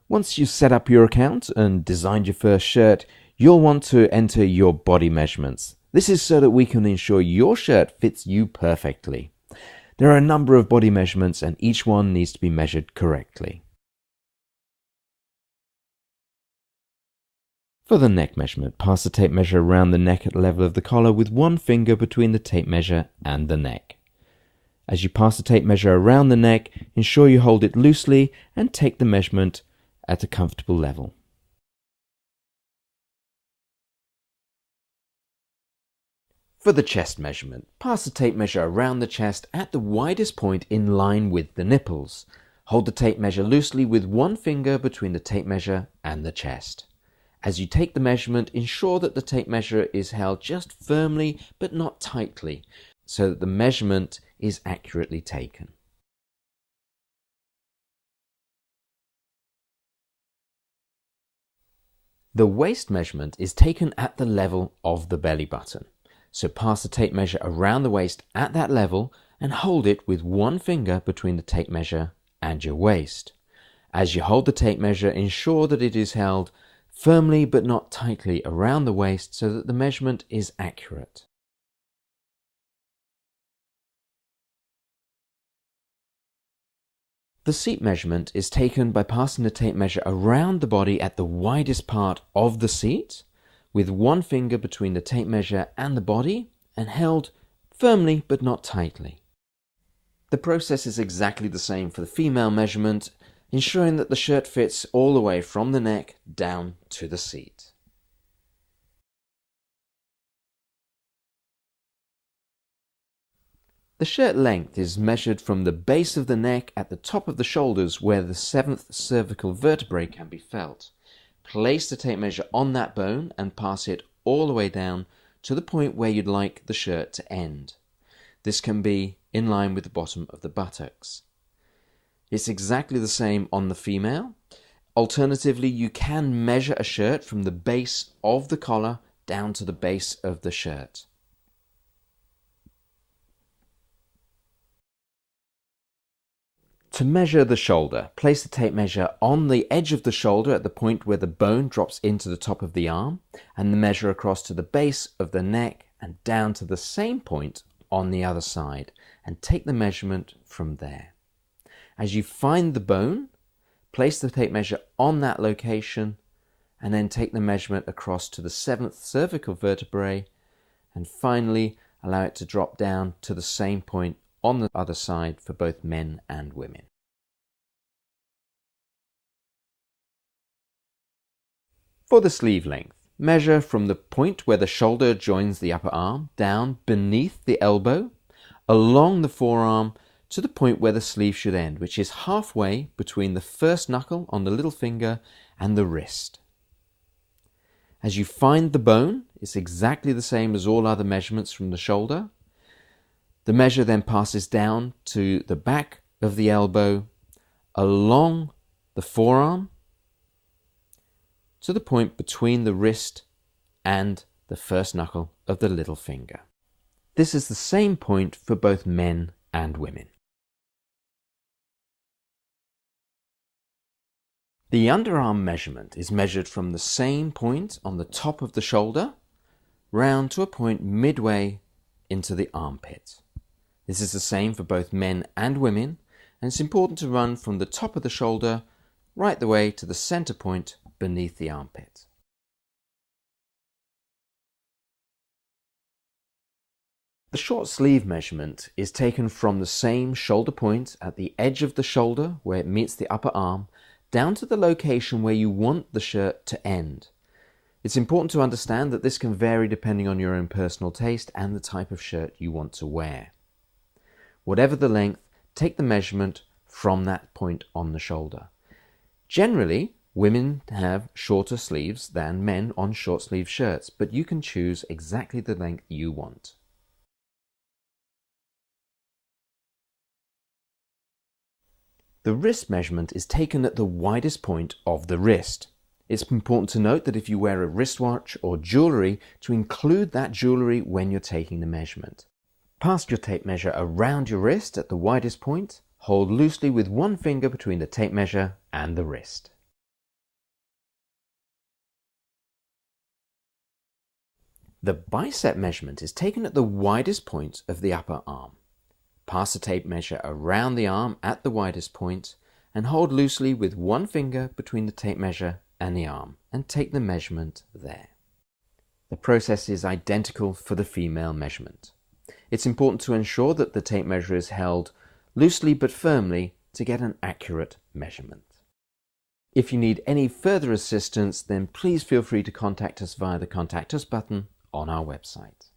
Once you've set up your account and designed your first shirt, you'll want to enter your body measurements. This is so that we can ensure your shirt fits you perfectly. There are a number of body measurements and each one needs to be measured correctly. For the neck measurement, pass the tape measure around the neck at the level of the collar with one finger between the tape measure and the neck. As you pass the tape measure around the neck, ensure you hold it loosely and take the measurement at a comfortable level. For the chest measurement, pass the tape measure around the chest at the widest point in line with the nipples. Hold the tape measure loosely with one finger between the tape measure and the chest. As you take the measurement, ensure that the tape measure is held just firmly but not tightly, so that the measurement is accurately taken. The waist measurement is taken at the level of the belly button. So pass the tape measure around the waist at that level and hold it with one finger between the tape measure and your waist. As you hold the tape measure, ensure that it is held firmly but not tightly around the waist so that the measurement is accurate. The seat measurement is taken by passing the tape measure around the body at the widest part of the seat, with one finger between the tape measure and the body and held firmly but not tightly. The process is exactly the same for the female measurement, ensuring that the shirt fits all the way from the neck down to the seat. The shirt length is measured from the base of the neck at the top of the shoulders where the 7th cervical vertebrae can be felt. Place the tape measure on that bone and pass it all the way down to the point where you'd like the shirt to end. This can be in line with the bottom of the buttocks. It's exactly the same on the female. Alternatively, you can measure a shirt from the base of the collar down to the base of the shirt. To measure the shoulder, place the tape measure on the edge of the shoulder at the point where the bone drops into the top of the arm, and the measure across to the base of the neck and down to the same point on the other side, and take the measurement from there. As you find the bone, place the tape measure on that location, and then take the measurement across to the 7th cervical vertebrae, and finally allow it to drop down to the same point on the other side for both men and women. For the sleeve length, measure from the point where the shoulder joins the upper arm down beneath the elbow, along the forearm to the point where the sleeve should end, which is halfway between the first knuckle on the little finger and the wrist. As you find the bone, it's exactly the same as all other measurements from the shoulder. The measure then passes down to the back of the elbow, along the forearm, to the point between the wrist and the first knuckle of the little finger. This is the same point for both men and women. The underarm measurement is measured from the same point on the top of the shoulder round to a point midway into the armpit. This is the same for both men and women, and it's important to run from the top of the shoulder right the way to the center point beneath the armpit. The short sleeve measurement is taken from the same shoulder point at the edge of the shoulder where it meets the upper arm down to the location where you want the shirt to end. It's important to understand that this can vary depending on your own personal taste and the type of shirt you want to wear. Whatever the length, take the measurement from that point on the shoulder. Generally, women have shorter sleeves than men on short sleeve shirts, but you can choose exactly the length you want. The wrist measurement is taken at the widest point of the wrist. It's important to note that if you wear a wristwatch or jewellery, to include that jewellery when you're taking the measurement. Pass your tape measure around your wrist at the widest point. Hold loosely with one finger between the tape measure and the wrist. The bicep measurement is taken at the widest point of the upper arm. Pass the tape measure around the arm at the widest point and hold loosely with one finger between the tape measure and the arm and take the measurement there. The process is identical for the female measurement. It's important to ensure that the tape measure is held loosely but firmly to get an accurate measurement. If you need any further assistance, then please feel free to contact us via the Contact Us button on our website.